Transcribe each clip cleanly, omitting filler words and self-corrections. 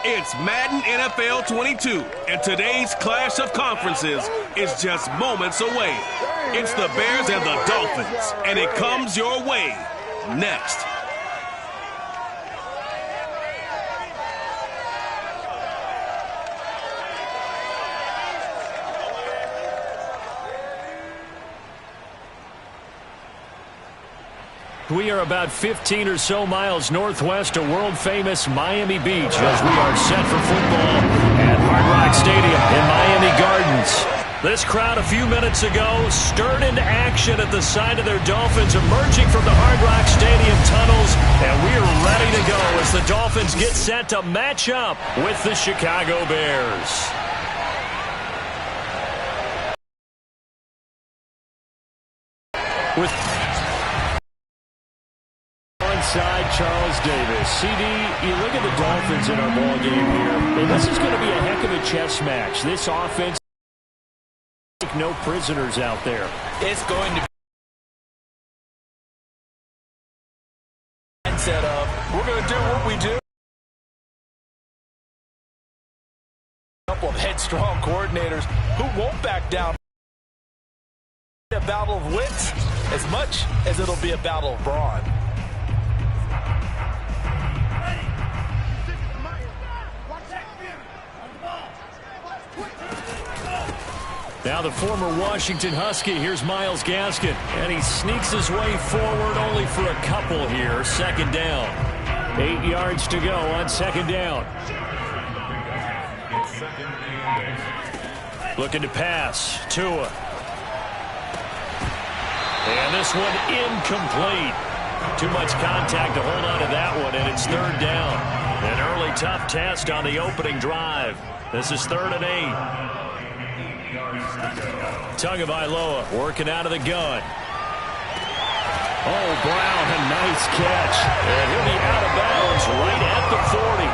It's Madden NFL 22, and today's clash of conferences is just moments away. It's the Bears and the Dolphins, and it comes your way next. We are about 15 or so miles northwest of world-famous Miami Beach as we are set for football at Hard Rock Stadium in Miami Gardens. This crowd a few minutes ago stirred into action at the sight of their Dolphins emerging from the Hard Rock Stadium tunnels, and we are ready to go as the Dolphins get set to match up with the Chicago Bears. With side Charles Davis. CD, you look at the Dolphins in our ball game here, and this is going to be a heck of a chess match. This offense, no prisoners out there. It's going to be a mindset of, we're going to do what we do. A couple of headstrong coordinators who won't back down. A battle of wits as much as it'll be a battle of brawn. Now the former Washington Husky, here's Myles Gaskin, and he sneaks his way forward only for a couple here. Second down. 8 yards to go on second down. Looking to pass. Tua. And this one incomplete. Too much contact to hold on to that one, and it's third down. An early tough test on the opening drive. This is 3rd and 8. Tagovailoa working out of the gun. Oh, Brown, a nice catch. And he'll be out of bounds right at the 40.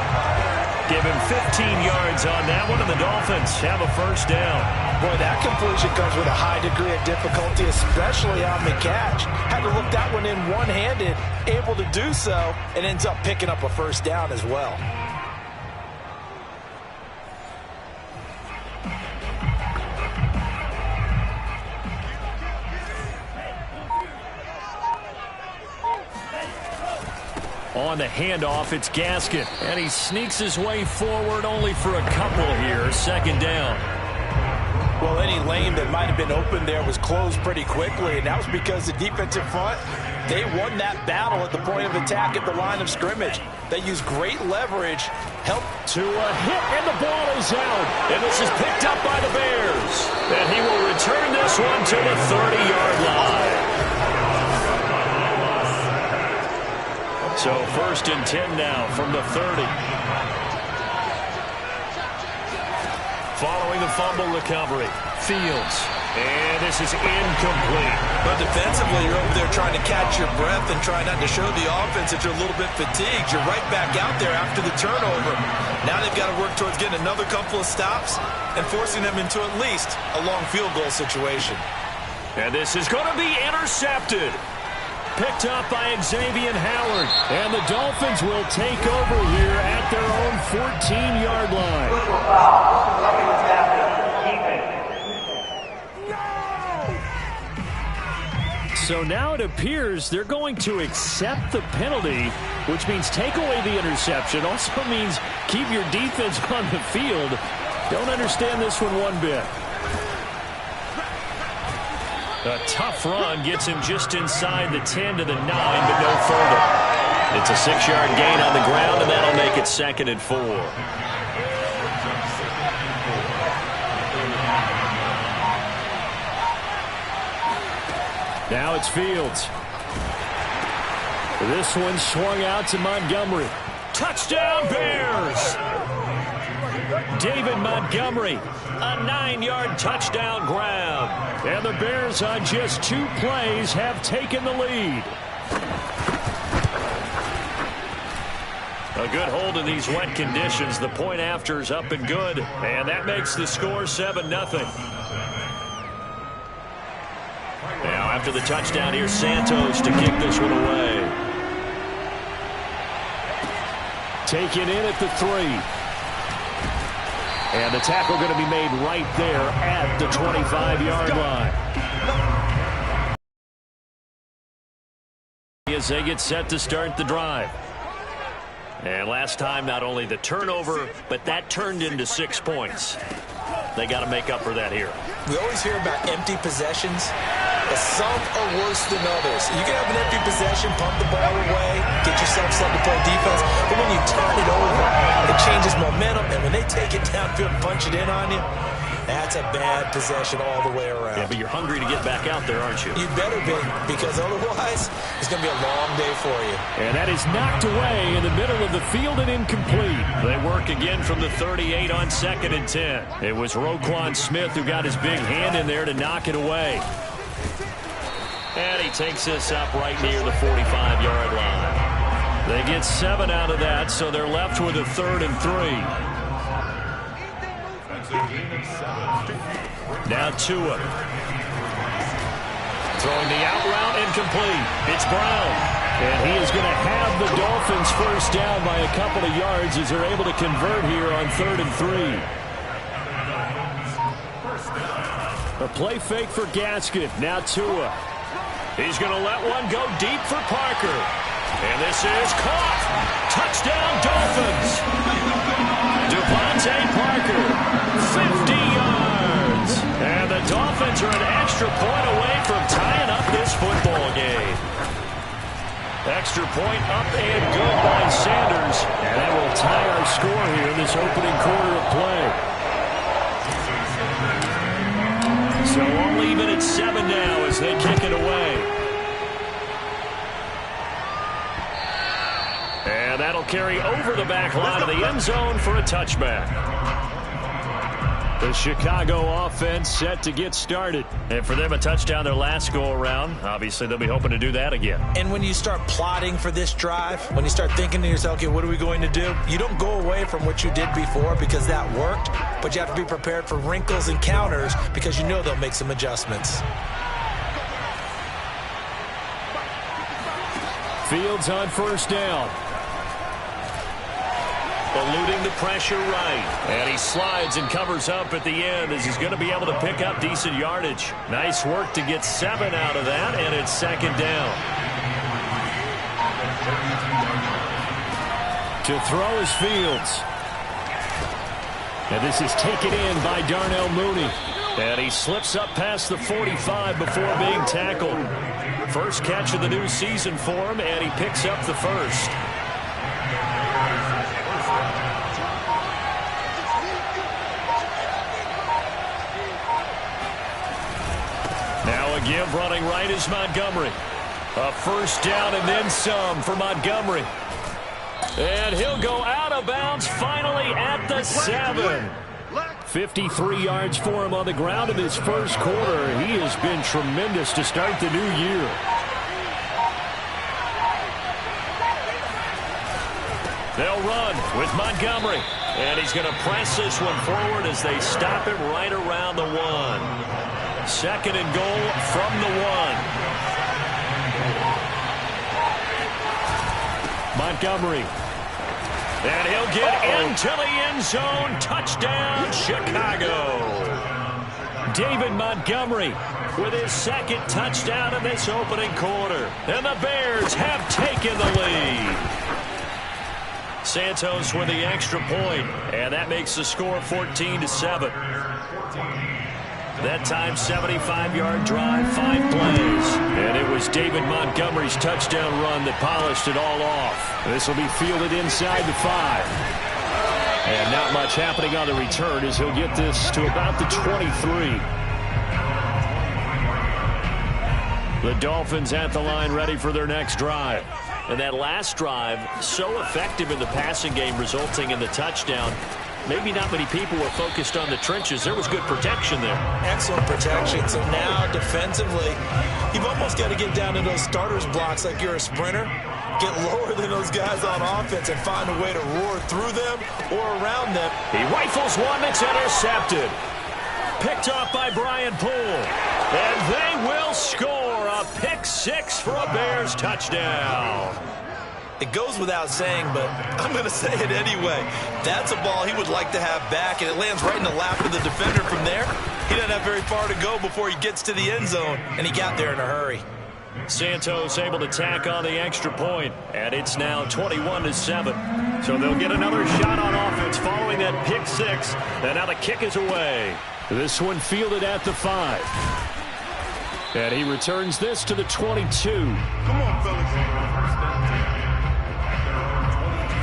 Give him 15 yards on that one, and the Dolphins have a first down. Boy, that completion comes with a high degree of difficulty, especially on the catch. Had to look that one in one-handed, able to do so, and ends up picking up a first down as well. On the handoff, it's Gaskin, and he sneaks his way forward only for a couple here. Second down. Well, any lane that might have been open there was closed pretty quickly, and that was because the defensive front, they won that battle at the point of attack at the line of scrimmage. They used great leverage, helped to a hit, and the ball is out. And this is picked up by the Bears. And he will return this one to the 30-yard line. So 1st and 10 now from the 30. Following the fumble recovery, Fields. And this is incomplete. But defensively, you're over there trying to catch your breath and try not to show the offense that you're a little bit fatigued. You're right back out there after the turnover. Now they've got to work towards getting another couple of stops and forcing them into at least a long field goal situation. And this is going to be intercepted. Picked up by Xavier Howard. And the Dolphins will take over here at their own 14-yard line. So now it appears they're going to accept the penalty, which means take away the interception. Also means keep your defense on the field. Don't understand this one bit. A tough run gets him just inside the 10 to the 9, but no further. It's a 6-yard gain on the ground, and that'll make it 2nd and 4. Now it's Fields. This one swung out to Montgomery. Touchdown, Bears! David Montgomery, a 9-yard touchdown grab. And the Bears on just 2 plays have taken the lead. A good hold in these wet conditions. The point after is up and good. And that makes the score 7-0. Now after the touchdown, here's Santos to kick this one away. Taken in at the 3. And the tackle going to be made right there at the 25-yard line. As they get set to start the drive. And last time, not only the turnover, but that turned into 6 points. They got to make up for that here. We always hear about empty possessions, but some are worse than others. You can have an empty possession, pump the ball away, get yourself set to play defense, but when you turn it over, it changes momentum, and when they take it downfield and punch it in on you, that's a bad possession all the way around. Yeah, but you're hungry to get back out there, aren't you? You better be, because otherwise, it's going to be a long day for you. And that is knocked away in the middle of the field and incomplete. They work again from the 38 on 2nd and 10. It was Roquan Smith who got his big hand in there to knock it away. And he takes this up right near the 45-yard line. They get 7 out of that, so they're left with a 3rd and 3. Now Tua. Throwing the out route incomplete. It's Brown. And he is going to have the Dolphins first down by a couple of yards as they're able to convert here on 3rd and 3. A play fake for Gaskin. Now Tua. He's going to let one go deep for Parker. And this is caught. Touchdown Dolphins. Devontae Parker, 50 yards. And the Dolphins are an extra point away from tying up this football game. Extra point up and good by Sanders. And that will tie our score here in this opening quarter of play. So only even at 7 now as they kick it away. And that'll carry over the back line of the end zone for a touchback. The Chicago offense set to get started. And for them, a touchdown their last go-around. Obviously, they'll be hoping to do that again. And when you start plotting for this drive, when you start thinking to yourself, okay, what are we going to do? You don't go away from what you did before because that worked, but you have to be prepared for wrinkles and counters because you know they'll make some adjustments. Fields on first down. Eluding the pressure right. And he slides and covers up at the end as he's going to be able to pick up decent yardage. Nice work to get 7 out of that, and it's 2nd down. To throw is Fields. And this is taken in by Darnell Mooney. And he slips up past the 45 before being tackled. First catch of the new season for him, and he picks up the first. Now a give running right is Montgomery. A first down and then some for Montgomery. And he'll go out of bounds finally at the 7. 53 yards for him on the ground in his first quarter. He has been tremendous to start the new year. They'll run with Montgomery. And he's going to press this one forward as they stop him right around the 1. 2nd and goal from the 1. Montgomery. And he'll get into the end zone. Touchdown, Chicago. David Montgomery with his 2nd touchdown in this opening quarter. And the Bears have taken the lead. Santos with the extra point, and that makes the score 14-7. That time, 75-yard drive, 5 plays. And it was David Montgomery's touchdown run that polished it all off. This will be fielded inside the 5. And not much happening on the return as he'll get this to about the 23. The Dolphins at the line ready for their next drive. And that last drive, so effective in the passing game, resulting in the touchdown. Maybe not many people were focused on the trenches. There was good protection there. Excellent protection. So now, defensively, you've almost got to get down to those starters blocks like you're a sprinter. Get lower than those guys on offense and find a way to roar through them or around them. He rifles one that's intercepted. Picked off by Brian Poole. And they will score a pick six for a Bears touchdown. It goes without saying, but I'm going to say it anyway. That's a ball he would like to have back, and it lands right in the lap of the defender from there. He doesn't have very far to go before he gets to the end zone, and he got there in a hurry. Santos able to tack on the extra point, and it's now 21-7. So they'll get another shot on offense following that pick six, and now the kick is away. This one fielded at the 5. And he returns this to the 22. Come on, fellas.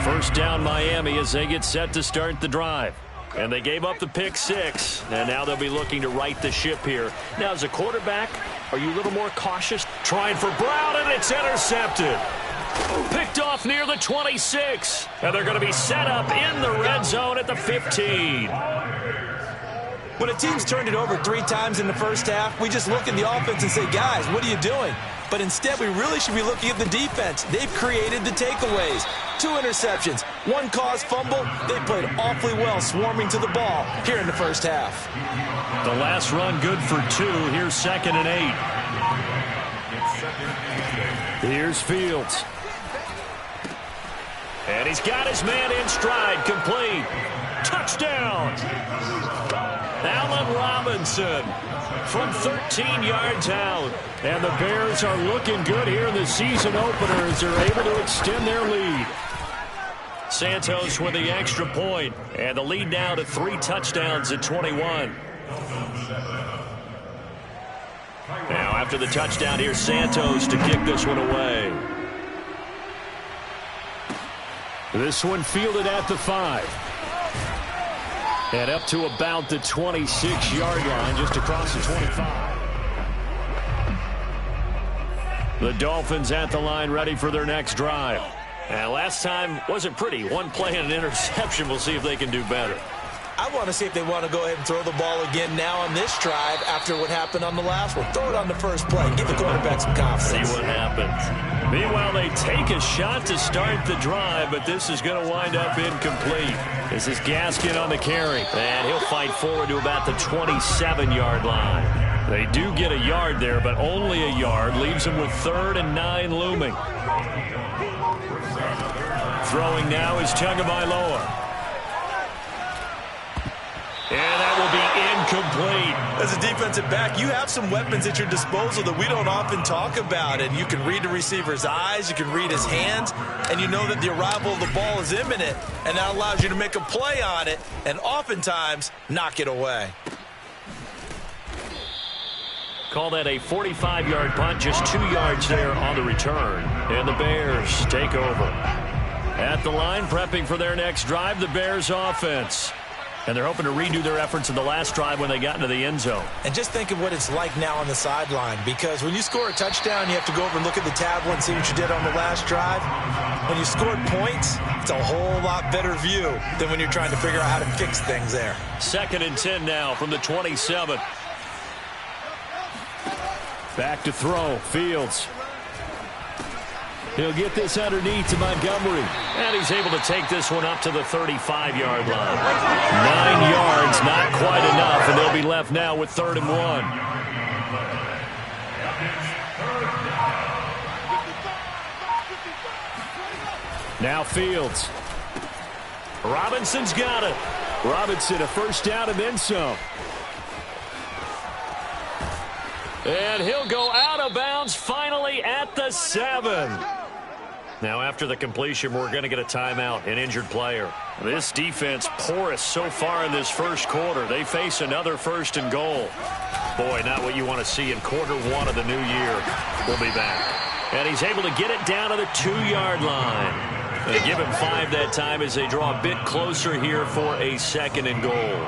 First down Miami as they get set to start the drive. And they gave up the pick six, and now they'll be looking to right the ship here. Now, as a quarterback, are you a little more cautious? Trying for Brown, and it's intercepted. Picked off near the 26. And they're going to be set up in the red zone at the 15. When a team's turned it over 3 times in the first half, we just look at the offense and say, guys, what are you doing? But instead, we really should be looking at the defense. They've created the takeaways. 2 interceptions, 1 caused fumble. They played awfully well swarming to the ball here in the first half. The last run good for 2. Here's 2nd and 8. Here's Fields. And he's got his man in stride, complete. Touchdown! Allen Robinson from 13 yards out. And the Bears are looking good here in the season opener as they're able to extend their lead. Santos with the extra point, and the lead now to 3 touchdowns at 21. Now after the touchdown, here's Santos to kick this one away. This one fielded at the 5. And up to about the 26-yard line, just across the 25. The Dolphins at the line, ready for their next drive. And last time wasn't pretty. 1 play and an interception. We'll see if they can do better. I want to see if they want to go ahead and throw the ball again now on this drive after what happened on the last one. Throw it on the first play. Give the quarterback some confidence. See what happens. Meanwhile, they take a shot to start the drive, but this is going to wind up incomplete. This is Gaskin on the carry, and he'll fight forward to about the 27-yard line. They do get a yard there, but only a yard. Leaves them with 3rd and 9 looming. Throwing now is Tagovailoa. And that will be incomplete. As a defensive back, you have some weapons at your disposal that we don't often talk about. And you can read the receiver's eyes, you can read his hands, and you know that the arrival of the ball is imminent. And that allows you to make a play on it and oftentimes knock it away. Call that a 45-yard punt, just 2 yards there on the return. And the Bears take over. At the line, prepping for their next drive, the Bears offense. And they're hoping to redo their efforts in the last drive when they got into the end zone. And just think of what it's like now on the sideline, because when you score a touchdown, you have to go over and look at the tablet and see what you did on the last drive. When you scored points, it's a whole lot better view than when you're trying to figure out how to fix things there. 2nd and 10 now from the 27. Back to throw, Fields. He'll get this underneath to Montgomery. And he's able to take this one up to the 35-yard line. 9 yards, not quite enough, and they'll be left now with 3rd and 1. Now Fields. Robinson's got it. Robinson a first down and then some. And he'll go out of bounds finally at the 7. Now, after the completion, we're going to get a timeout, an injured player. This defense porous so far in this first quarter. They face another 1st and goal. Boy, not what you want to see in quarter 1 of the new year. We'll be back. And he's able to get it down to the 2-yard line. They give him 5 that time as they draw a bit closer here for a 2nd and goal.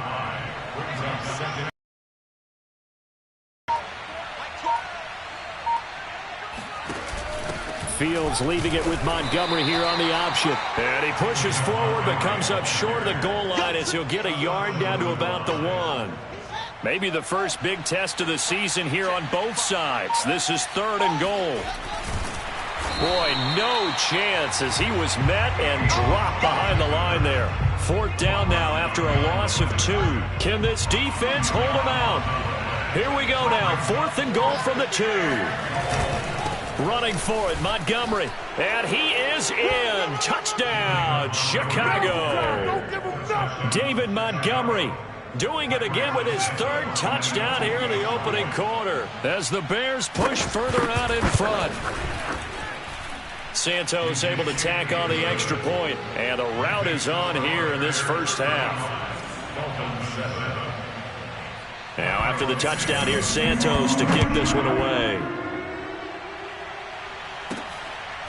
Fields leaving it with Montgomery here on the option. And he pushes forward but comes up short of the goal line as he'll get a yard down to about the 1. Maybe the first big test of the season here on both sides. This is 3rd and goal. Boy, no chance as he was met and dropped behind the line there. 4th down now after a loss of 2. Can this defense hold him out? Here we go now. 4th and goal from the 2. Running for it, Montgomery. And he is in. Touchdown, Chicago. David Montgomery doing it again with his 3rd touchdown here in the opening quarter as the Bears push further out in front. Santos able to tack on the extra point, and the rout is on here in this first half. Now after the touchdown, here's Santos to kick this one away.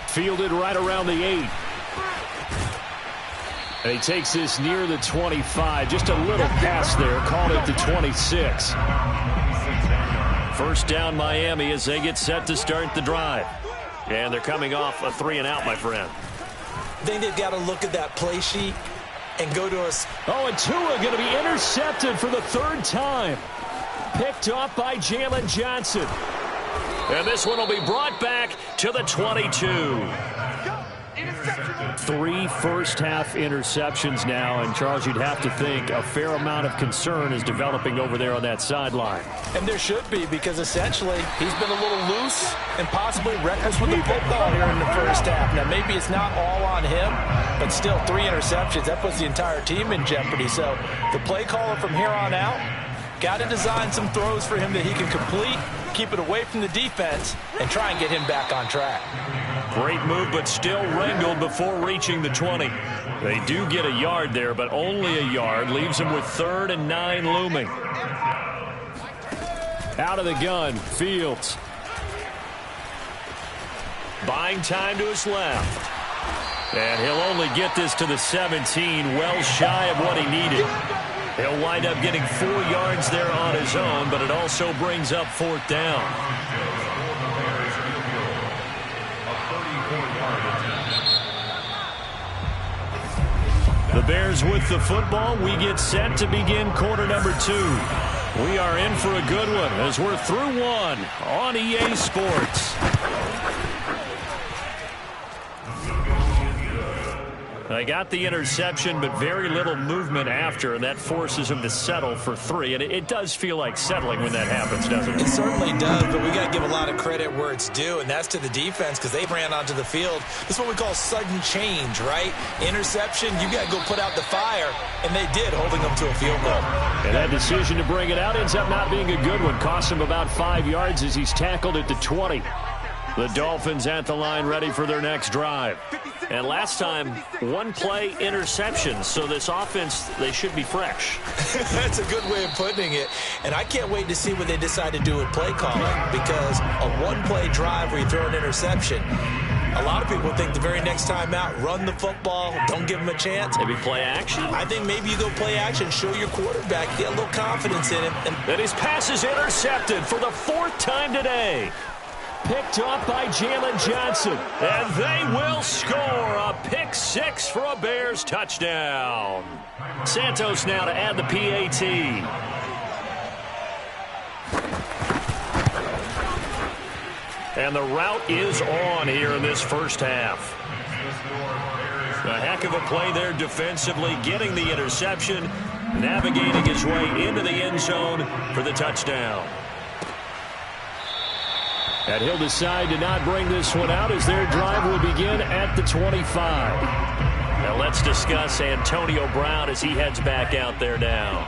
Fielded right around the 8. And he takes this near the 25. Just a little pass there. Called it the 26. First down Miami as they get set to start the drive. And they're coming off a 3-and-out, my friend. I think they've got to look at that play sheet and go to us. Oh, and Tua going to be intercepted for the 3rd time. Picked off by Jalen Johnson. And this one will be brought back to the 22. 3 first-half interceptions now, and Charles, you'd have to think a fair amount of concern is developing over there on that sideline. And there should be, because essentially he's been a little loose and possibly reckless with the football here in the first half. Now, maybe it's not all on him, but still 3 interceptions. That puts the entire team in jeopardy. So the play caller from here on out got to design some throws for him that he can complete, keep it away from the defense, and try and get him back on track. Great move, but still wrangled before reaching the 20. They do get a yard there, but only a yard. Leaves them with 3rd and 9 looming. Out of the gun, Fields. Buying time to his left. And he'll only get this to the 17, well shy of what he needed. He'll wind up getting 4 yards there on his own, but it also brings up 4th down. The Bears with the football. We get set to begin quarter number 2. We are in for a good one as we're through 1 on EA Sports. They got the interception, but very little movement after, and that forces him to settle for 3. And it does feel like settling when that happens, doesn't it? It certainly does, but we got to give a lot of credit where it's due, and that's to the defense, because they ran onto the field. This is what we call sudden change, right? Interception, you got to go put out the fire, and they did, holding them to a field goal. And that decision to bring it out ends up not being a good one. Cost him about 5 yards as he's tackled at the 20. The Dolphins at the line ready for their next drive. And last time, 1 play interception. So this offense, they should be fresh. That's a good way of putting it. And I can't wait to see what they decide to do with play calling, because a 1-play drive where you throw an interception, a lot of people think the very next time out, run the football, don't give him a chance. Maybe play action? I think maybe you go play action, show your quarterback, get a little confidence in him. And his pass is intercepted for the 4th time today. Picked off by Jalen Johnson. And they will score a pick 6 for a Bears touchdown. Santos now to add the PAT. And the route is on here in this first half. A heck of a play there defensively, getting the interception, navigating his way into the end zone for the touchdown. And he'll decide to not bring this one out as their drive will begin at the 25. Now let's discuss Antonio Brown as he heads back out there now.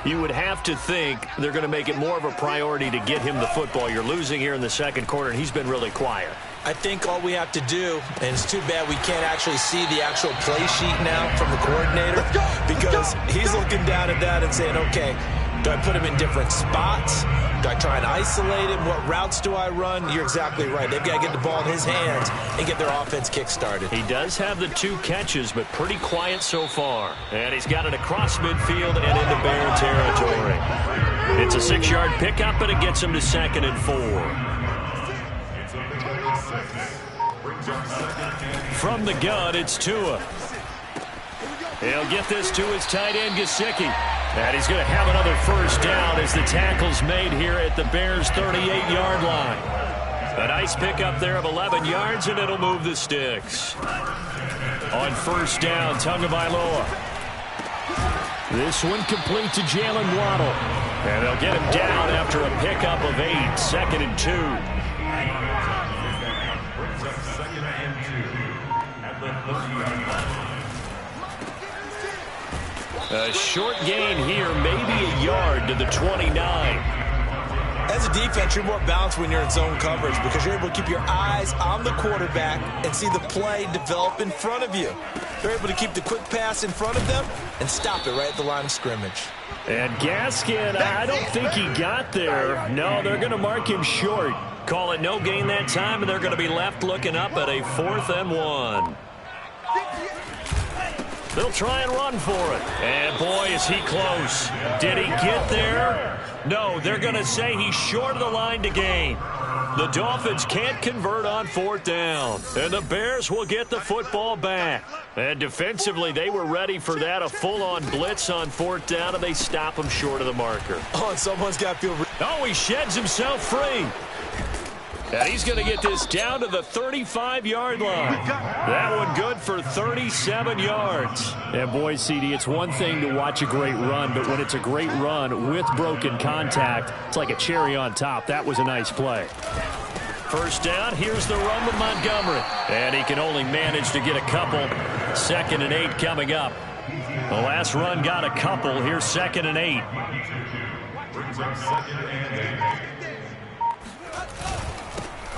You would have to think they're going to make it more of a priority to get him the football. You're losing here in the second quarter, and he's been really quiet. I think all we have to do, and it's too bad we can't actually see the actual play sheet now from the coordinator, because he's looking down at that and saying, okay, do I put him in different spots? Do I try and isolate him? What routes do I run? You're exactly right. They've got to get the ball in his hands and get their offense kick-started. He does have the 2 catches, but pretty quiet so far. And he's got it across midfield and into Bear territory. It's a 6-yard pickup, and it gets him to 2nd and 4. From the gun, it's Tua. He'll get this to his tight end, Gesicki. And he's going to have another first down as the tackle's made here at the Bears' 38-yard line. A nice pickup there of 11 yards, and it'll move the sticks. On first down, Tagovailoa. This one complete to Jalen Waddle. And they'll get him down after a pickup of 8, 2nd and 2. A short gain here, maybe a yard to the 29. As a defense, you're more balanced when you're in zone coverage because you're able to keep your eyes on the quarterback and see the play develop in front of you. They're able to keep the quick pass in front of them and stop it right at the line of scrimmage. And Gaskin, I don't think he got there. No, they're going to mark him short. Call it no gain that time, and they're going to be left looking up at a 4th and 1. They'll try and run for it. And, boy, is he close. Did he get there? No, they're going to say he's short of the line to gain. The Dolphins can't convert on 4th down. And the Bears will get the football back. And defensively, they were ready for that, a full-on blitz on 4th down, and they stop him short of the marker. Oh, and someone's got to feel... Oh, he sheds himself free. And he's going to get this down to the 35-yard line. That one good for 37 yards. And, boy, CD, it's one thing to watch a great run, but when it's a great run with broken contact, it's like a cherry on top. That was a nice play. First down, here's the run with Montgomery. And he can only manage to get a couple. 2nd and 8 coming up. The last run got a couple. Here's 2nd and 8.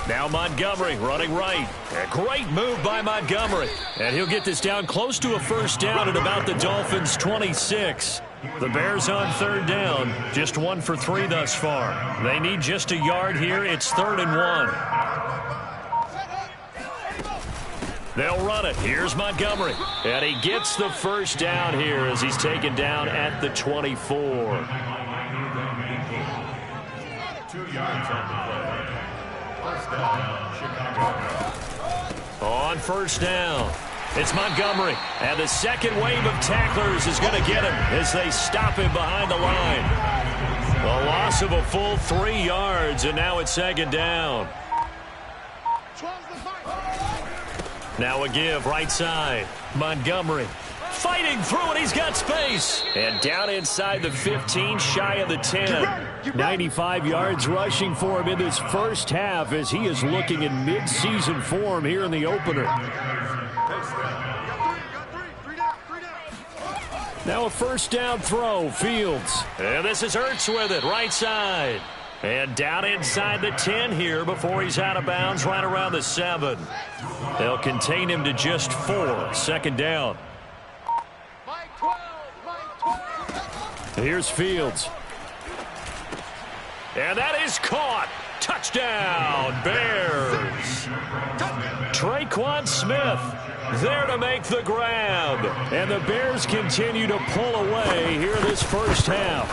Now Montgomery running right. A great move by Montgomery. And he'll get this down close to a first down at about the Dolphins' 26. The Bears on 3rd down. Just 1 for 3 thus far. They need just a yard here. It's 3rd and 1. They'll run it. Here's Montgomery. And he gets the first down here as he's taken down at the 24. 2 yards on the play. On first down, it's Montgomery. And the second wave of tacklers is going to get him as they stop him behind the line. A loss of a full 3 yards, and now it's 2nd down. Now a give right side. Montgomery fighting through it. He's got space. And down inside the 15, shy of the 10. 95 yards rushing for him in this first half as he is looking in mid-season form here in the opener. Now a first down throw, Fields. And this is Ertz with it, right side. And down inside the 10 here before he's out of bounds right around the 7. They'll contain him to just 4. 2nd down. Here's Fields. And that is caught. Touchdown, Bears. Traquan Smith there to make the grab. And the Bears continue to pull away here this first half.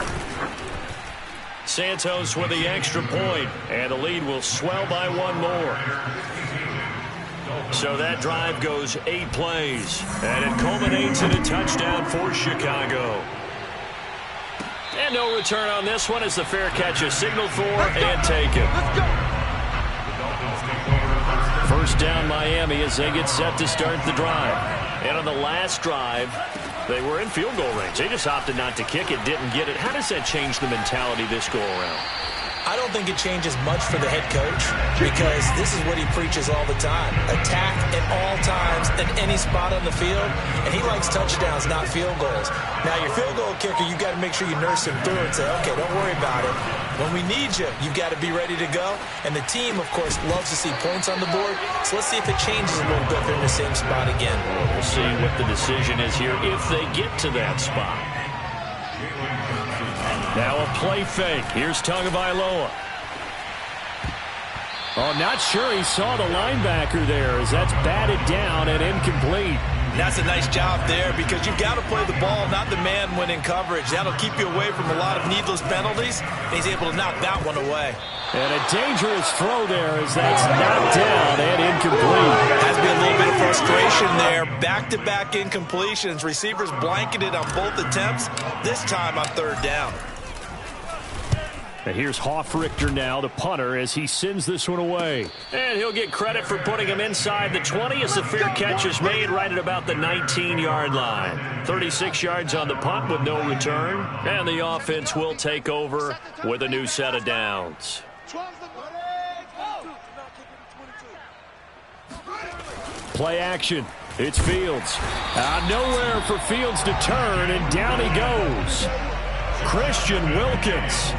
Santos with the extra point, and the lead will swell by 1 more. So that drive goes 8 plays, and it culminates in a touchdown for Chicago. And no return on this one as the fair catch is signaled for and taken. First down Miami as they get set to start the drive. And on the last drive, they were in field goal range. They just opted not to kick it, didn't get it. How does that change the mentality this go around? I don't think it changes much for the head coach because this is what he preaches all the time. Attack at all times at any spot on the field, and he likes touchdowns, not field goals. Now, your field goal kicker, you've got to make sure you nurse him through and say, okay, don't worry about it. When we need you, you've got to be ready to go. And the team, of course, loves to see points on the board. So let's see if it changes a little bit if they're in the same spot again. We'll see what the decision is here if they get to that spot. Now a play fake. Here's Tagovailoa. Oh, not sure he saw the linebacker there as that's batted down and incomplete. That's a nice job there because you've got to play the ball, not the man when in coverage. That'll keep you away from a lot of needless penalties. And he's able to knock that one away. And a dangerous throw there as that's knocked down and incomplete. Has been a little bit of frustration there. Back-to-back incompletions. Receivers blanketed on both attempts, this time on 3rd down. And here's Hofrichter now, the punter, as he sends this one away. And he'll get credit for putting him inside the 20 as the fair catch is made right at about the 19-yard line. 36 yards on the punt with no return. And the offense will take over with a new set of downs. Play action. It's Fields. Nowhere for Fields to turn, and down he goes. Christian Wilkins.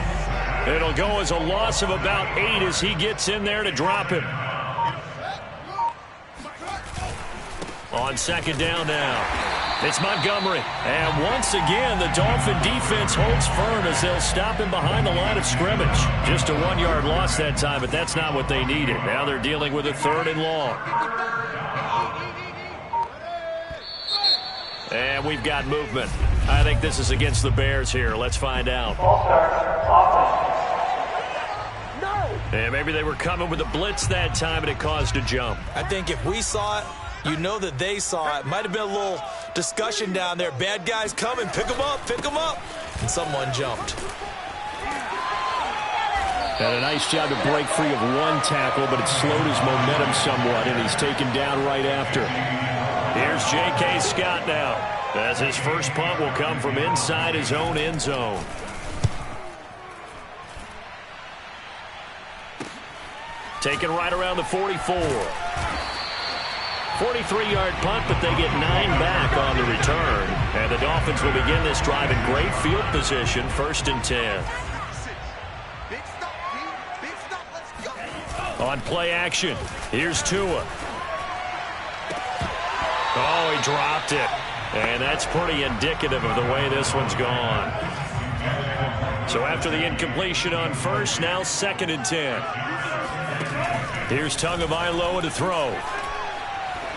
It'll go as a loss of about 8 as he gets in there to drop him. On second down now, it's Montgomery. And once again, the Dolphin defense holds firm as they'll stop him behind the line of scrimmage. Just a 1-yard loss that time, but that's not what they needed. Now they're dealing with a 3rd and long. And we've got movement. I think this is against the Bears here. Let's find out. And maybe they were coming with a blitz that time, and it caused a jump. I think if we saw it, you know that they saw it. Might have been a little discussion down there. Bad guys coming. Pick them up. Pick them up. And someone jumped. And a nice job to break free of one tackle, but it slowed his momentum somewhat, and he's taken down right after. Here's J.K. Scott now, as his first punt will come from inside his own end zone. Taken right around the 44. 43-yard punt, but they get 9 back on the return. And the Dolphins will begin this drive in great field position, 1st and 10. On play action, here's Tua. Oh, he dropped it. And that's pretty indicative of the way this one's gone. So after the incompletion on first, now 2nd and 10. Here's Tagovailoa to throw.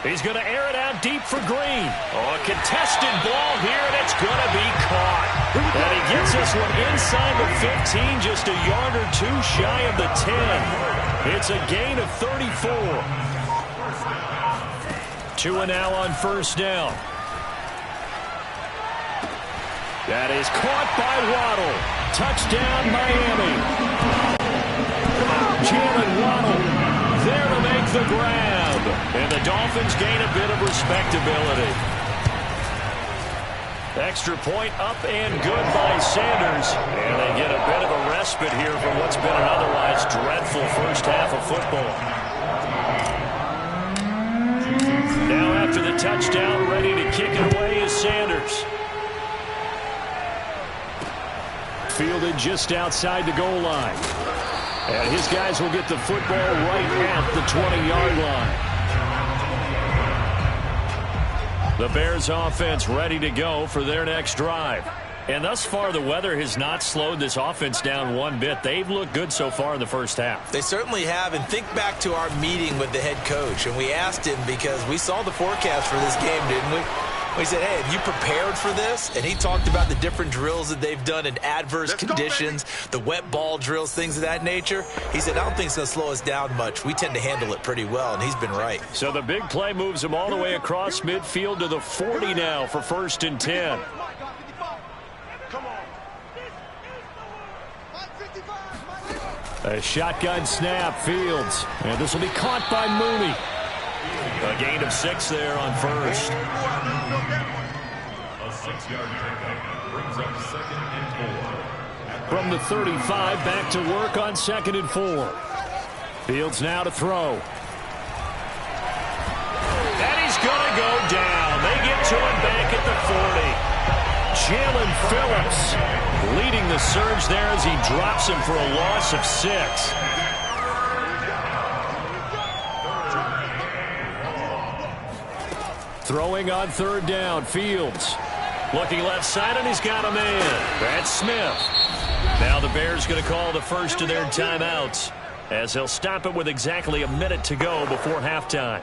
He's going to air it out deep for Green. Oh, a contested ball here, and it's going to be caught. And he gets this one inside the 15, just a yard or 2 shy of the 10. It's a gain of 34. Tua now on first down. That is caught by Waddle. Touchdown, Miami. Jalen Waddle there to make the grab. And the Dolphins gain a bit of respectability. Extra point up and good by Sanders. And they get a bit of a respite here from what's been an otherwise dreadful first half of football. Now after the touchdown, ready to kick it away is Sanders. Fielded just outside the goal line. And his guys will get the football right at the 20-yard line. The Bears offense ready to go for their next drive. And thus far, the weather has not slowed this offense down one bit. They've looked good so far in the first half. They certainly have. And think back to our meeting with the head coach. And we asked him because we saw the forecast for this game, didn't we? We said, hey, have you prepared for this? And he talked about the different drills that they've done in adverse conditions, the wet ball drills, things of that nature. He said, I don't think it's going to slow us down much. We tend to handle it pretty well, and he's been right. So the big play moves him all the way across midfield to the 40 now for 1st and 10. A shotgun snap, Fields. And this will be caught by Mooney. A gain of 6 there on first. A 6-yard pickup brings up 2nd and 4. From the 35, back to work on 2nd and 4. Fields now to throw. And he's going to go down. They get to him back at the 40. Jalen Phillips leading the surge there as he drops him for a loss of 6. Throwing on 3rd down, Fields. Looking left side, and he's got a man. That's Smith. Now the Bears going to call the first of their timeouts as they'll stop it with exactly a minute to go before halftime.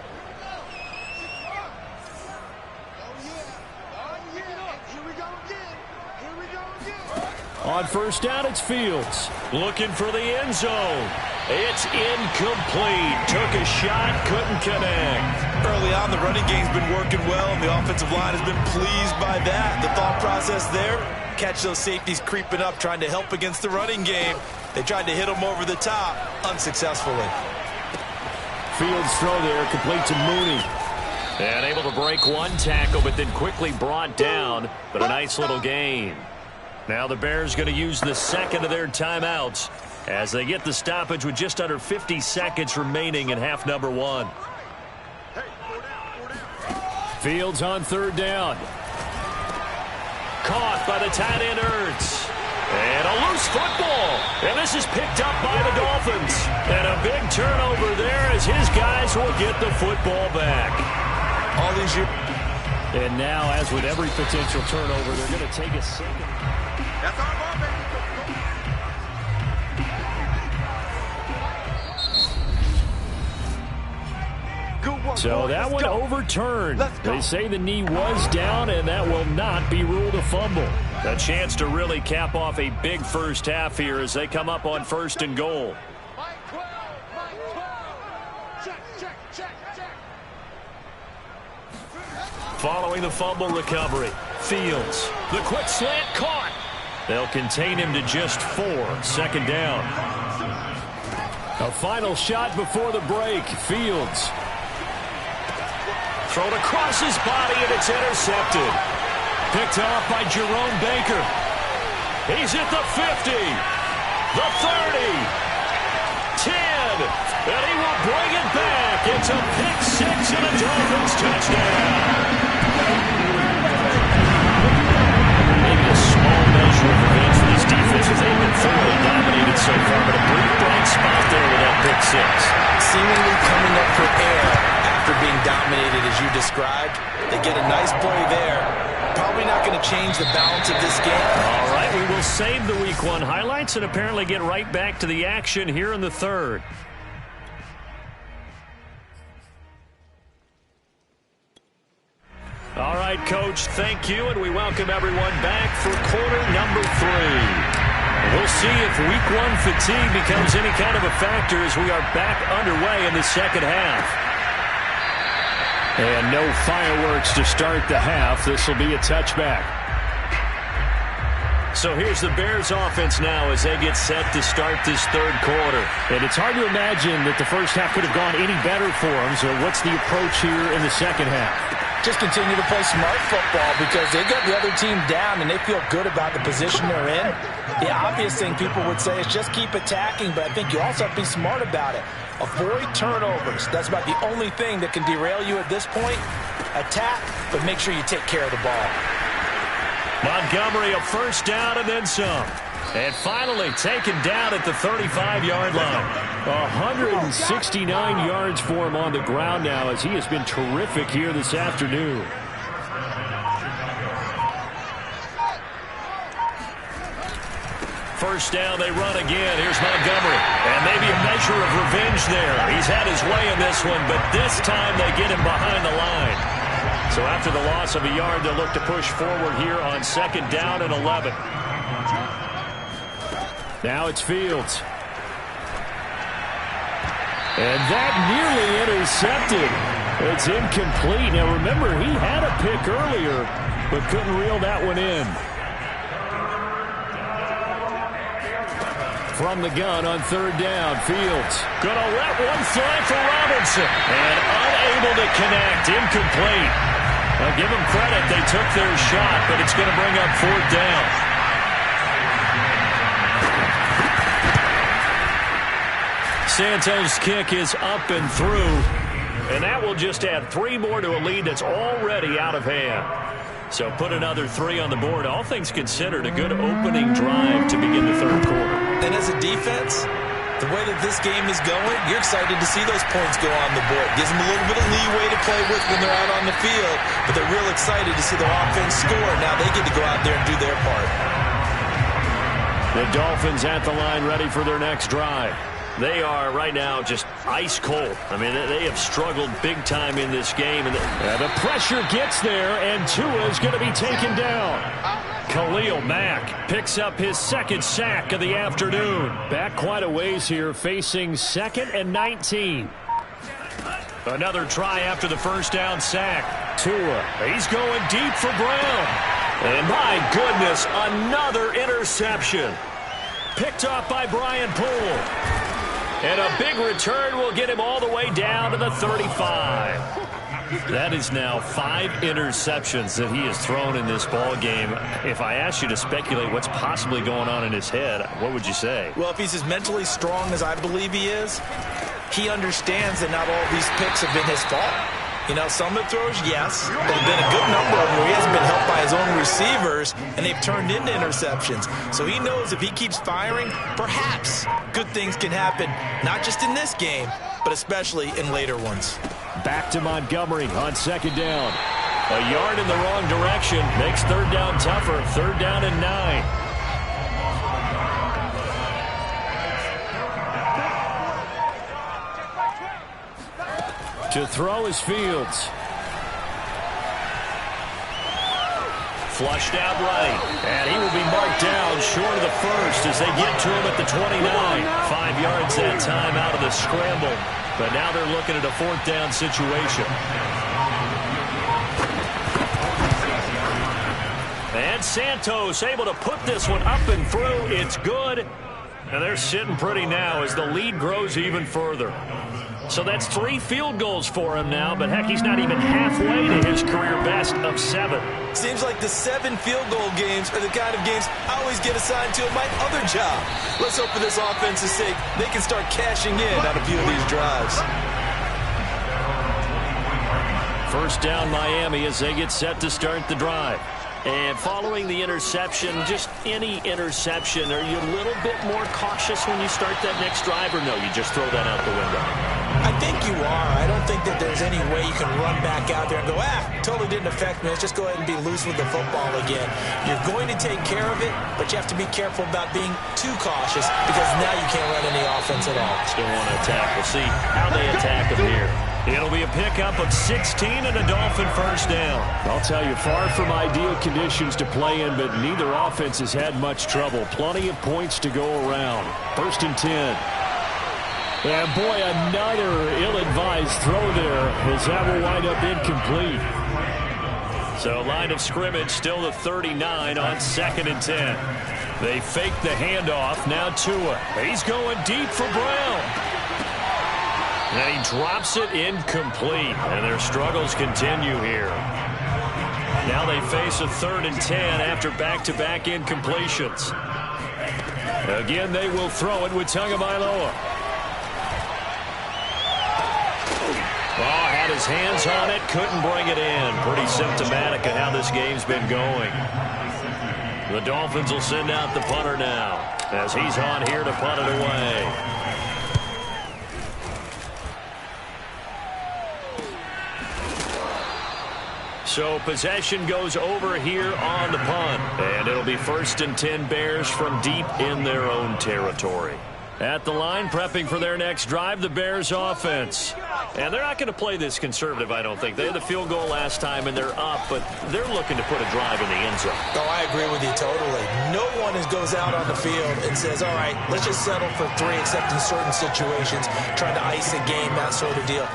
On first down, it's Fields. Looking for the end zone. It's incomplete. Took a shot, couldn't connect. Early on, the running game's been working well, and the offensive line has been pleased by that. The thought process there, catch those safeties creeping up, trying to help against the running game. They tried to hit him over the top, unsuccessfully. Fields throw there, complete to Mooney. And able to break one tackle, but then quickly brought down. But a nice little gain. Now the Bears going to use the second of their timeouts as they get the stoppage with just under 50 seconds remaining in half number one. Fields on third down. Caught by the tight end Ertz. And a loose football. And this is picked up by the Dolphins. And a big turnover there as his guys will get the football back. All these years. And now, as with every potential turnover, they're going to take a second. That's our ball, baby. So that one overturned. They say the knee was down, and that will not be ruled a fumble. A chance to really cap off a big first half here as they come up on first and goal. Following the fumble recovery, Fields, the quick slant caught. They'll contain him to just 4, second down. A final shot before the break, Fields. Thrown across his body, and it's intercepted. Picked off by Jerome Baker. He's at the 50, the 30, 10, and he will bring it back. It's a pick six and a Dolphins touchdown. Maybe a small measure of revenge for this defense as they've been thoroughly dominated so far, but a brief bright spot there with that pick six. Seemingly coming up for air after being dominated as you described. They get a nice play there. Probably not going to change the balance of this game. All right, we will save the Week 1 highlights and apparently get right back to the action here in the third. All right, Coach, thank you, and we welcome everyone back for quarter number 3. We'll see if Week 1 fatigue becomes any kind of a factor as we are back underway in the second half. And no fireworks to start the half. This will be a touchback. So here's the Bears offense now as they get set to start this third quarter. And it's hard to imagine that the first half could have gone any better for them. So what's the approach here in the second half? Just continue to play smart football because they got the other team down and they feel good about the position they're in. The obvious thing people would say is just keep attacking, but I think you also have to be smart about it. Avoid turnovers. That's about the only thing that can derail you at this point. Attack, but make sure you take care of the ball. Montgomery a first down and then some. And finally taken down at the 35-yard line. 169 yards for him on the ground now as he has been terrific here this afternoon. First down, they run again. Here's Montgomery. And maybe a measure of revenge there. He's had his way in this one, but this time they get him behind the line. So after the loss of a yard, they'll look to push forward here on second down and 11. Now it's Fields. And that nearly intercepted. It's incomplete. Now remember, he had a pick earlier, but couldn't reel that one in. From the gun on third down, Fields gonna let one fly for Robinson. And unable to connect, incomplete. I'll give them credit, they took their shot, but it's gonna bring up fourth down. Santos' kick is up and through, and that will just add 3 more to a lead that's already out of hand. So put another 3 on the board. All things considered, a good opening drive to begin the third quarter. And as a defense, the way that this game is going, you're excited to see those points go on the board. Gives them a little bit of leeway to play with when they're out on the field, but they're real excited to see their offense score. Now they get to go out there and do their part. The Dolphins at the line ready for their next drive. They are right now just ice cold. I mean, they have struggled big time in this game. And the pressure gets there, and Tua is going to be taken down. Khalil Mack picks up his second sack of the afternoon. Back quite a ways here, facing 2nd and 19. Another try after the first down sack. Tua, he's going deep for Brown. And my goodness, another interception. Picked off by Brian Poole. And a big return will get him all the way down to the 35. That is now 5 interceptions that he has thrown in this ball game. If I asked you to speculate what's possibly going on in his head, what would you say? Well, if he's as mentally strong as I believe he is, he understands that not all these picks have been his fault. You know, some of the throws, yes, but there have been a good number of them where he hasn't been helped by his own receivers, and they've turned into interceptions. So he knows if he keeps firing, perhaps good things can happen, not just in this game, but especially in later ones. Back to Montgomery on 2nd down. A yard in the wrong direction makes 3rd down tougher. 3rd down and 9. To throw is Fields. Flushed out right. And he will be marked down short of the first as they get to him at the 29. 5 yards that time out of the scramble. But now they're looking at a 4th down situation. And Santos able to put this one up and through. It's good. And they're sitting pretty now as the lead grows even further. So that's 3 field goals for him now, but heck, he's not even halfway to his career best of 7. Seems like the 7 field goal games are the kind of games I always get assigned to in my other job. Let's hope for this offense's sake they can start cashing in on a few of these drives. 1st down Miami as they get set to start the drive. And following the interception, just any interception, are you a little bit more cautious when you start that next drive, or no, you just throw that out the window? I think you are. I don't think that there's any way you can run back out there and go, totally didn't affect me. Let's just go ahead and be loose with the football again. You're going to take care of it, but you have to be careful about being too cautious because now you can't run any offense at all. Still want to attack. We'll see how they attack them here. It'll be a pickup of 16 and a Dolphin 1st down. I'll tell you, far from ideal conditions to play in, but neither offense has had much trouble. Plenty of points to go around. 1st and 10. And boy, another ill-advised throw there as that will wind up incomplete. So line of scrimmage still the 39 on 2nd and 10. They fake the handoff. Now Tua. He's going deep for Brown. And he drops it incomplete. And their struggles continue here. Now they face a 3rd and 10 after back-to-back incompletions. Again, they will throw it with Tagovailoa. Oh, had his hands on it, couldn't bring it in. Pretty symptomatic of how this game's been going. The Dolphins will send out the punter now as he's on here to punt it away. So possession goes over here on the punt. And it'll be 1st and 10 Bears from deep in their own territory. At the line, prepping for their next drive, the Bears offense. And they're not going to play this conservative, I don't think. They had the field goal last time, and they're up, but they're looking to put a drive in the end zone. Oh, I agree with you totally. No one goes out on the field and says, all right, let's just settle for 3, except in certain situations, trying to ice a game, that sort of deal.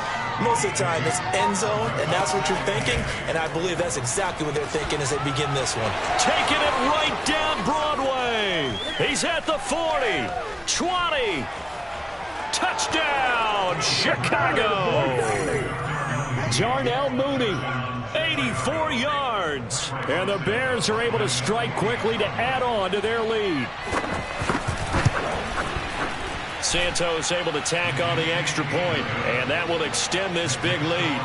Most of the time, it's end zone, and that's what you're thinking, and I believe that's exactly what they're thinking as they begin this one. Taking it right down Broadway. He's at the 40, 20. Touchdown, Chicago. Darnell Mooney, 84 yards. And the Bears are able to strike quickly to add on to their lead. Santos able to tack on the extra point, and that will extend this big lead.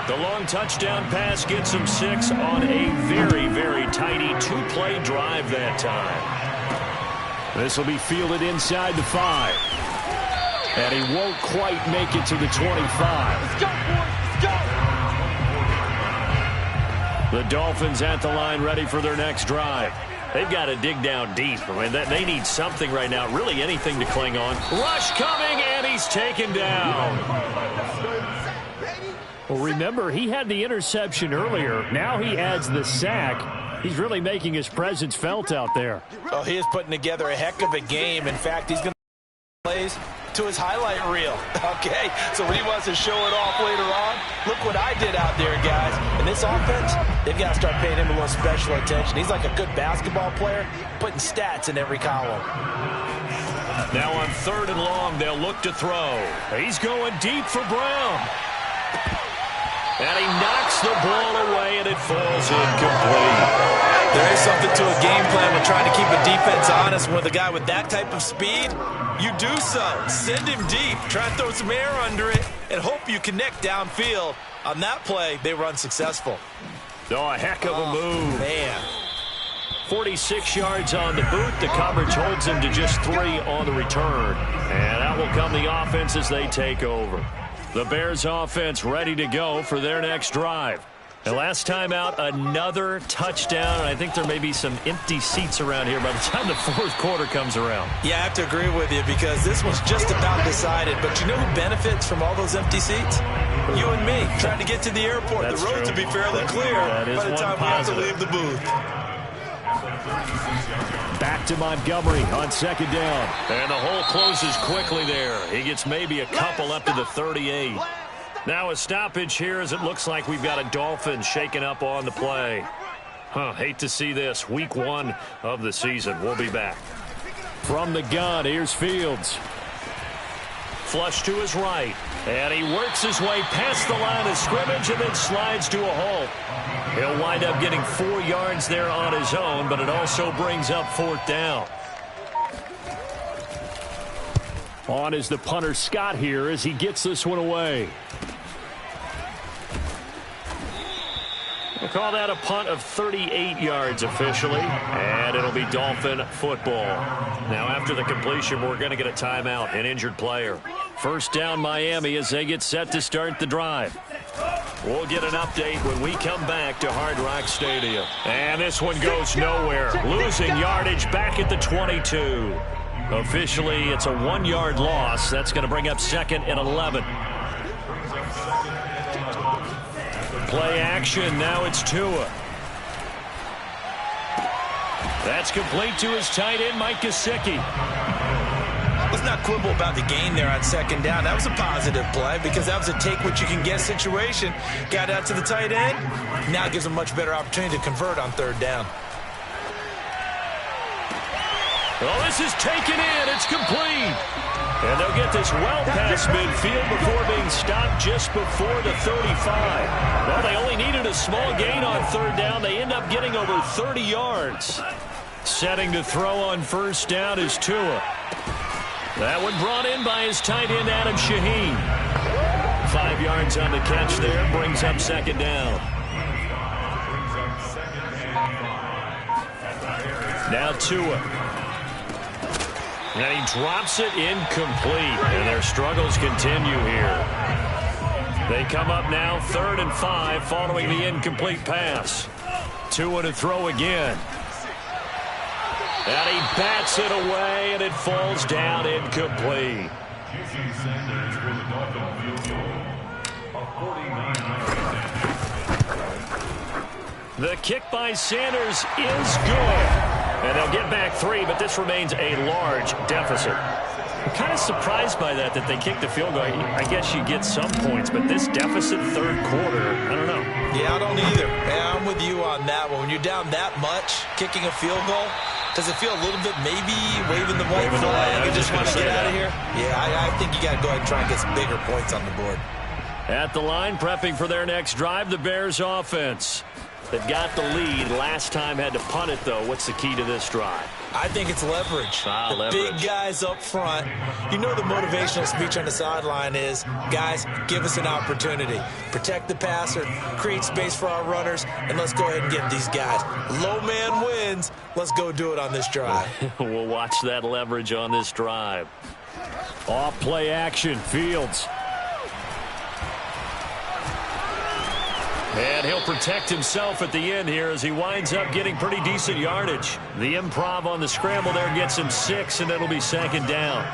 The long touchdown pass gets him 6 on a very, very tidy 2-play drive that time. This will be fielded inside the 5. And he won't quite make it to the 25. Let's go, boys. Let's go. The Dolphins at the line ready for their next drive. They've got to dig down deep. I mean, they need something right now, really anything to cling on. Rush coming, and he's taken down. Well, remember, he had the interception earlier. Now he adds the sack. He's really making his presence felt out there. Oh, he is putting together a heck of a game. In fact, he's going to plays to his highlight reel. Okay, so when he wants to show it off later on, look what I did out there, guys. And this offense, they've got to start paying him a little special attention. He's like a good basketball player, putting stats in every column. Now on 3rd and long, they'll look to throw. He's going deep for Brown. And he knocks the ball away, and it falls incomplete. There is something to a game plan with trying to keep a defense honest. With a guy with that type of speed, you do so. Send him deep. Try to throw some air under it and hope you connect downfield. On that play, they were unsuccessful. Oh, a heck of a move. Man. 46 yards on the boot. The coverage holds him to just 3 on the return. And out will come the offense as they take over. The Bears offense ready to go for their next drive. And last time out, another touchdown. And I think there may be some empty seats around here by the time the 4th quarter comes around. Yeah, I have to agree with you because this one's just about decided. But you know who benefits from all those empty seats? You and me, trying to get to the airport. That's the roads true. will be fairly clear That is by the time we have to leave the booth. Back to Montgomery on 2nd down. And the hole closes quickly there. He gets maybe a couple up to the 38. Now a stoppage here as it looks like we've got a Dolphins shaking up on the play. Hate to see this. Week 1 of the season. We'll be back. From the gun, here's Fields. Flush to his right. And he works his way past the line of scrimmage and then slides to a halt. He'll wind up getting 4 yards there on his own, but it also brings up 4th down. On is the punter Scott here as he gets this one away. We'll call that a punt of 38 yards officially, and it'll be Dolphin football. Now after the completion, we're going to get a timeout, an injured player. 1st down Miami as they get set to start the drive. We'll get an update when we come back to Hard Rock Stadium. And this one goes nowhere. Losing yardage back at the 22. Officially, it's a 1-yard loss. That's going to bring up 2nd and 11. Play action. Now it's Tua. That's complete to his tight end, Mike Gesicki. Let's not quibble about the gain there on 2nd down. That was a positive play because that was a take-what-you-can-get situation. Got out to the tight end. Now it gives them a much better opportunity to convert on 3rd down. Well, this is taken in. It's complete. And they'll get this well past midfield before being stopped just before the 35. Well, they only needed a small gain on 3rd down. They end up getting over 30 yards. Setting to throw on 1st down is Tua. That one brought in by his tight end, Adam Shaheen. 5 yards on the catch there. Brings up 2nd down. Now Tua. And he drops it incomplete. And their struggles continue here. They come up now 3rd and 5 following the incomplete pass. Tua to throw again. And he bats it away, and it falls down incomplete. The kick by Sanders is good. And they'll get back 3, but this remains a large deficit. I'm kind of surprised by that they kicked the field goal. I guess you get some points, but this deficit 3rd quarter, I don't know. Yeah, I don't either. Yeah, I'm with you on that one. When you're down that much, kicking a field goal, does it feel a little bit maybe waving the white flag? You just want to get out of here? Yeah, I think you got to go ahead and try and get some bigger points on the board. At the line, prepping for their next drive, the Bears offense. They've got the lead. Last time had to punt it, though. What's the key to this drive? I think it's leverage. Leverage. Big guys up front. You know the motivational speech on the sideline is, guys, give us an opportunity. Protect the passer, create space for our runners, and let's go ahead and get these guys. Low man wins. Let's go do it on this drive. We'll watch that leverage on this drive. Off play action, Fields. And he'll protect himself at the end here as he winds up getting pretty decent yardage. The improv on the scramble there gets him 6, and it'll be 2nd down.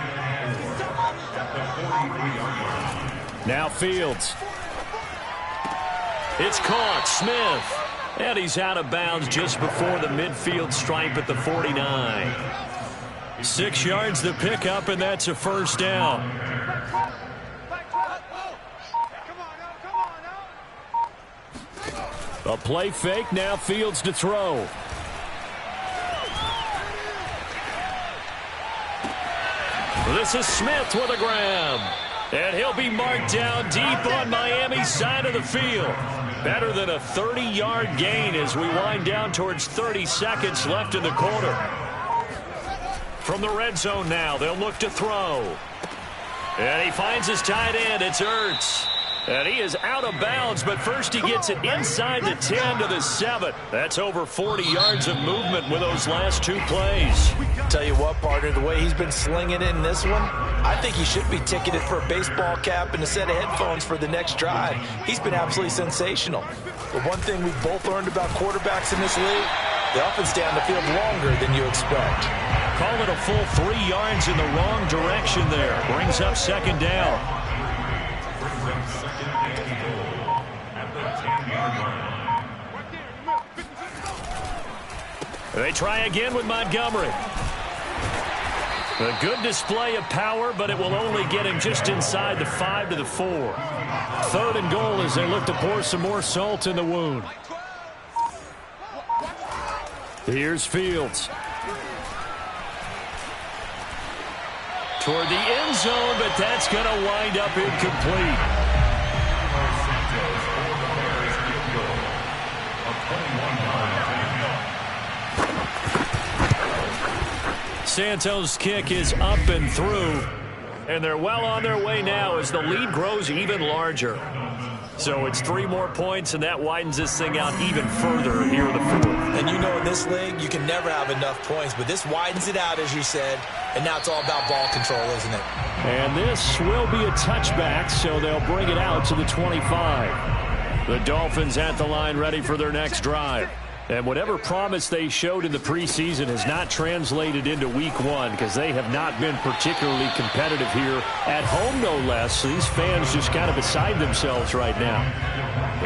Now Fields. It's caught. Smith. And he's out of bounds just before the midfield stripe at the 49. 6 yards to pick up, and that's a first down. A play fake, now Fields to throw. This is Smith with a grab. And he'll be marked down deep on Miami's side of the field. Better than a 30-yard gain as we wind down towards 30 seconds left in the quarter. From the red zone now, they'll look to throw. And he finds his tight end. It's Ertz. And he is out of bounds, but first he gets it inside the 10 to the 7. That's over 40 yards of movement with those last 2 plays. Tell you what, partner, the way he's been slinging it in this one, I think he should be ticketed for a baseball cap and a set of headphones for the next drive. He's been absolutely sensational. But one thing we've both learned about quarterbacks in this league, they often stay on the field longer than you expect. Call it a full 3 yards in the wrong direction there. Brings up second down. They try again with Montgomery. A good display of power, but it will only get him just inside the 5 to the 4. 3rd and goal as they look to pour some more salt in the wound. Here's Fields. Toward the end zone, but that's going to wind up incomplete. Santos' kick is up and through, and they're well on their way now as the lead grows even larger. So it's 3 more points, and that widens this thing out even further here in the 4th. And you know in this league, you can never have enough points, but this widens it out, as you said, and now it's all about ball control, isn't it? And this will be a touchback, so they'll bring it out to the 25. The Dolphins at the line ready for their next drive. And whatever promise they showed in the preseason has not translated into week 1 because they have not been particularly competitive here at home, no less. These fans just kind of beside themselves right now.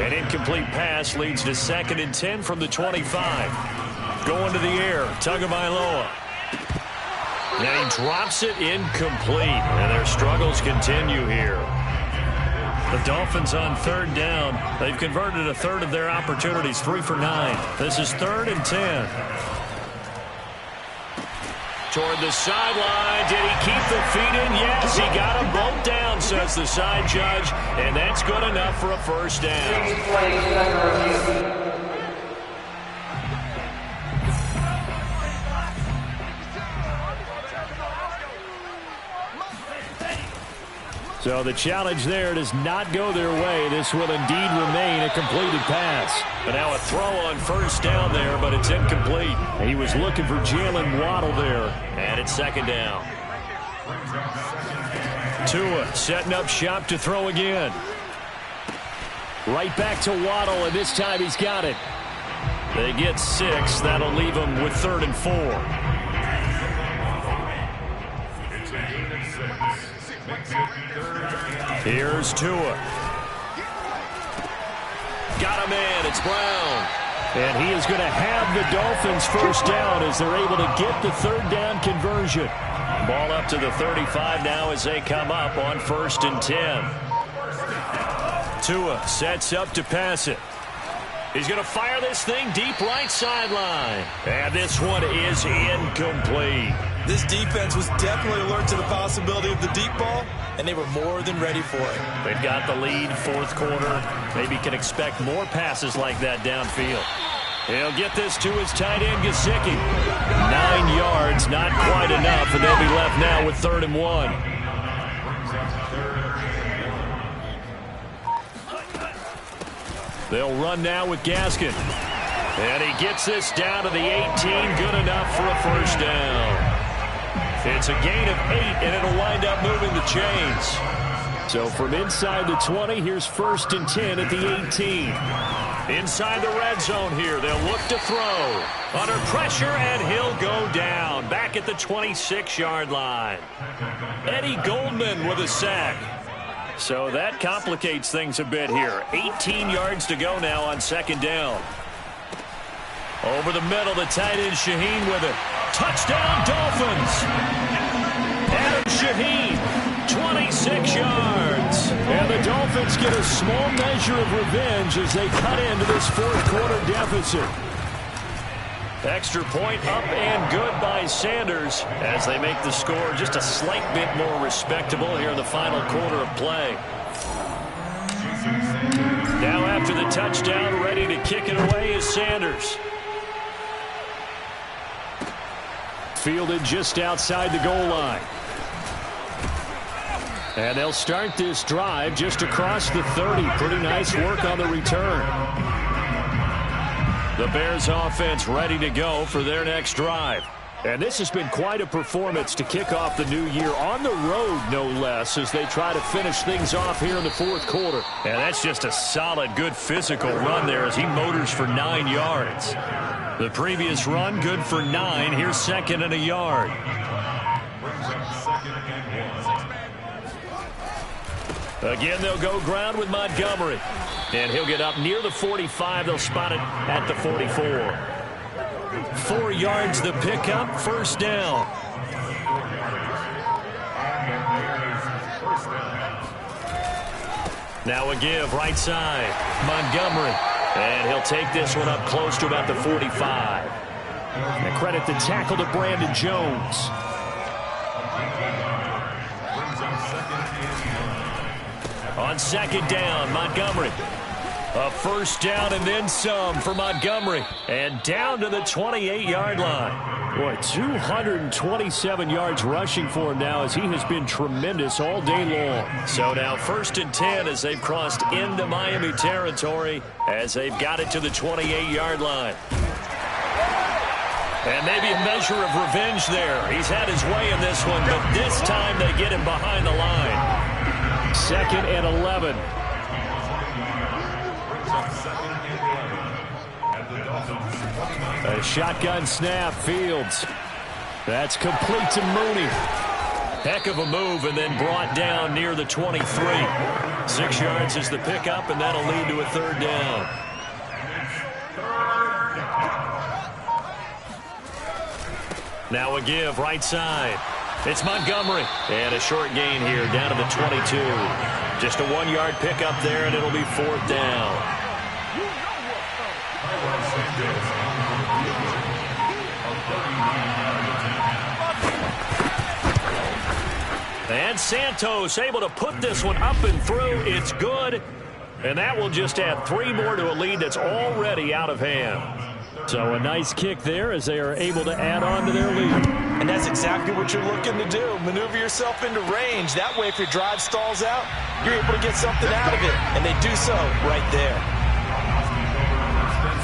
An incomplete pass leads to 2nd and 10 from the 25. Going to the air, Tagovailoa. And he drops it incomplete. And their struggles continue here. The Dolphins on 3rd down. They've converted a 1/3 of their opportunities, 3 for 9. This is 3rd and 10. Toward the sideline. Did he keep the feet in? Yes, he got them both down, says the side judge. And that's good enough for a first down. So the challenge there does not go their way. This will indeed remain a completed pass. But now a throw on 1st down there, but it's incomplete. He was looking for Jalen Waddle there. And it's 2nd down. Tua setting up shop to throw again. Right back to Waddle, and this time he's got it. They get 6. That'll leave them with 3rd and 4. Here's Tua. Got him in. It's Brown. And he is going to have the Dolphins first down as they're able to get the 3rd down conversion. Ball up to the 35 now as they come up on 1st and 10. Tua sets up to pass it. He's going to fire this thing deep right sideline. And this one is incomplete. This defense was definitely alert to the possibility of the deep ball, and they were more than ready for it. They've got the lead, 4th quarter. Maybe can expect more passes like that downfield. He'll get this to his tight end, Gesicki. 9 yards, not quite enough, and they'll be left now with 3rd and 1. They'll run now with Gaskin. And he gets this down to the 18, good enough for a first down. It's a gain of 8, and it'll wind up moving the chains. So from inside the 20, here's 1st and 10 at the 18. Inside the red zone here, they'll look to throw. Under pressure, and he'll go down. Back at the 26-yard line. Eddie Goldman with a sack. So that complicates things a bit here. 18 yards to go now on 2nd down. Over the middle, the tight end Shaheen with it. Touchdown, Dolphins. Adam Shaheen, 26 yards. And the Dolphins get a small measure of revenge as they cut into this fourth quarter deficit. Extra point up and good by Sanders as they make the score just a slight bit more respectable here in the final quarter of play. Now after the touchdown, ready to kick it away is Sanders. Fielded just outside the goal line. And they'll start this drive just across the 30. Pretty nice work on the return. The Bears offense ready to go for their next drive. And this has been quite a performance to kick off the new year on the road, no less, as they try to finish things off here in the fourth quarter. And that's just a solid, good physical run there as he motors for 9 yards. The previous run, good for 9. Here's second and a yard. Again, they'll go ground with Montgomery. And he'll get up near the 45. They'll spot it at the 44. 4 yards the pickup, first down. Now a give, right side, Montgomery. And he'll take this one up close to about the 45. And credit the tackle to Brandon Jones. On second down, Montgomery. A first down and then some for Montgomery. And down to the 28-yard line. Boy, 227 yards rushing for him now as he has been tremendous all day long. So now first and 10 as they've crossed into Miami territory as they've got it to the 28-yard line. And maybe a measure of revenge there. He's had his way in this one, but this time they get him behind the line. Second and 11. A shotgun snap, Fields. That's complete to Mooney. Heck of a move and then brought down near the 23. 6 yards is the pickup, and that'll lead to a third down. Now a give, right side. It's Montgomery. And a short gain here, down to the 22. Just a 1-yard pickup there, and it'll be fourth down. And Santos able to put this one up and through. It's good. And that will just add 3 more to a lead that's already out of hand. So a nice kick there as they are able to add on to their lead. And that's exactly what you're looking to do. Maneuver yourself into range. That way, if your drive stalls out, you're able to get something out of it. And they do so right there.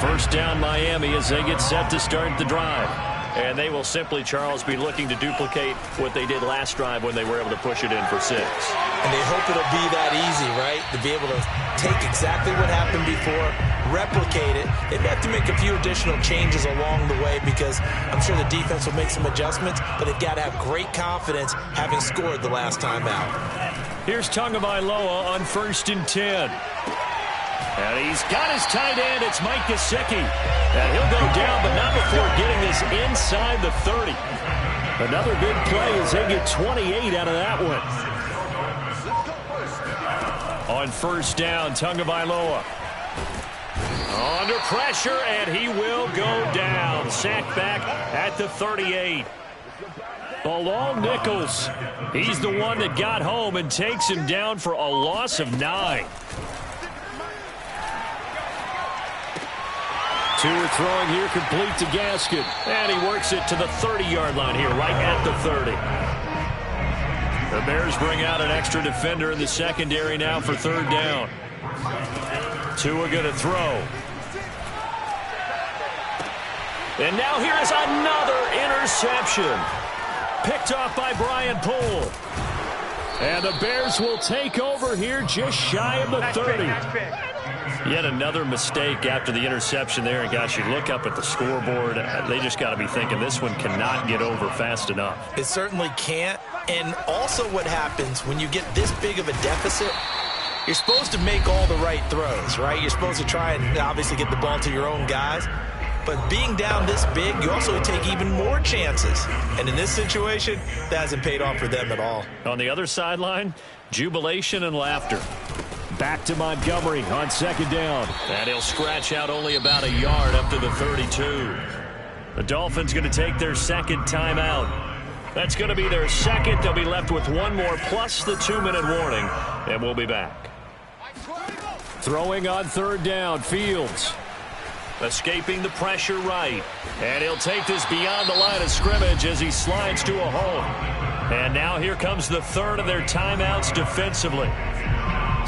First down Miami as they get set to start the drive. And they will simply, Charles, be looking to duplicate what they did last drive when they were able to push it in for 6. And they hope it'll be that easy, right? To be able to take exactly what happened before, replicate it. They may have to make a few additional changes along the way because I'm sure the defense will make some adjustments, but they've got to have great confidence having scored the last time out. Here's Tagovailoa on first and 10. And he's got his tight end. It's Mike Gesicki. And he'll go down, but not before getting this inside the 30. Another big play as they get 28 out of that one. On first down, Tagovailoa. Under pressure, and he will go down. Sacked back at the 38. Bilal Nichols. He's the one that got home and takes him down for a loss of 9. Two are throwing here, complete to Gaskin. And he works it to the 30-yard line here, right at the 30. The Bears bring out an extra defender in the secondary now for third down. Two are going to throw. And now here is another interception. Picked off by Brian Poole. And the Bears will take over here just shy of the 30. Yet another mistake after the interception there. And, gosh, you look up at the scoreboard. They just got to be thinking this one cannot get over fast enough. It certainly can't. And also what happens when you get this big of a deficit, you're supposed to make all the right throws, right? You're supposed to try and obviously get the ball to your own guys. But being down this big, you also take even more chances. And in this situation, that hasn't paid off for them at all. On the other sideline, jubilation and laughter. Back to Montgomery on second down. And he'll scratch out only about a yard up to the 32. The Dolphins going to take their second timeout. That's going to be their second. They'll be left with one more plus the 2-minute warning. And we'll be back. Throwing on third down, Fields. Escaping the pressure right. And he'll take this beyond the line of scrimmage as he slides to a hole. And now here comes the third of their timeouts defensively.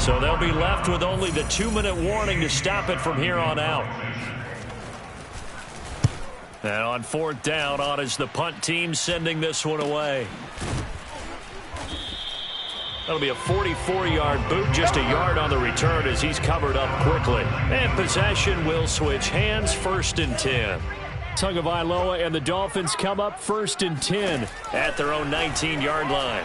So they'll be left with only the 2-minute warning to stop it from here on out. And on fourth down, on is the punt team sending this one away. That'll be a 44-yard boot, just a yard on the return as he's covered up quickly. And possession will switch hands, 1st and 10. Tagovailoa and the Dolphins come up 1st and 10 at their own 19-yard line.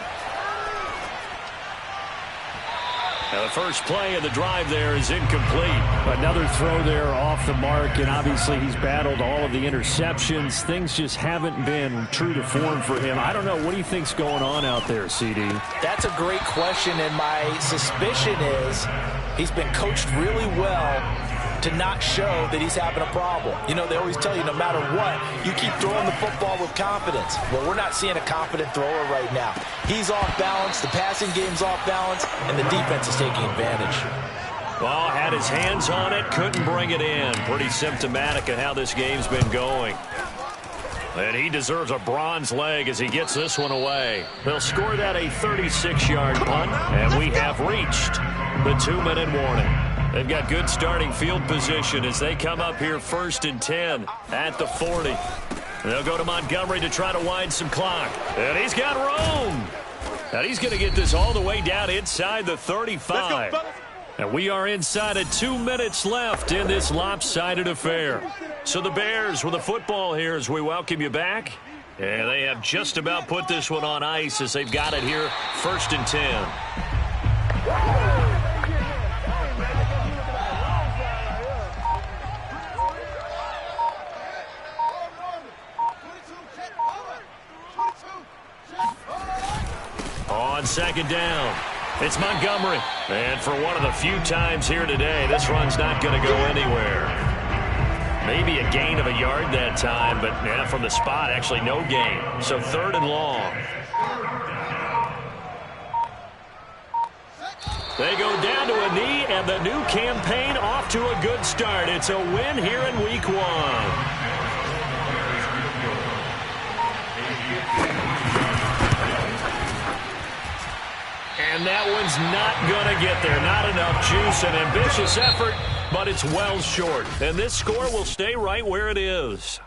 Now the first play of the drive there is incomplete. Another throw there off the mark, and obviously he's battled all of the interceptions. Things just haven't been true to form for him. I don't know. What do you think's going on out there, CD? That's a great question, and my suspicion is he's been coached really well to not show that he's having a problem. You know, they always tell you no matter what, you keep throwing the football with confidence. Well, we're not seeing a confident thrower right now. He's off balance, the passing game's off balance, and the defense is taking advantage. Well, had his hands on it, couldn't bring it in. Pretty symptomatic of how this game's been going. And he deserves a bronze leg as he gets this one away. They'll score that a 36-yard punt, and we have reached the 2-minute warning. They've got good starting field position as they come up here 1st and 10 at the 40. They'll go to Montgomery to try to wind some clock. And he's got room. And he's going to get this all the way down inside the 35. And we are inside of 2 minutes left in this lopsided affair. So the Bears with the football here as we welcome you back. And they have just about put this one on ice as they've got it here 1st and 10. On second down, it's Montgomery. And for one of the few times here today, this run's not going to go anywhere. Maybe a gain of a yard that time, but yeah, from the spot, actually no gain. So 3rd and long. They go down to a knee, and the new campaign off to a good start. It's a win here in week 1. And that one's not going to get there. Not enough juice. An ambitious effort, but it's well short. And this score will stay right where it is.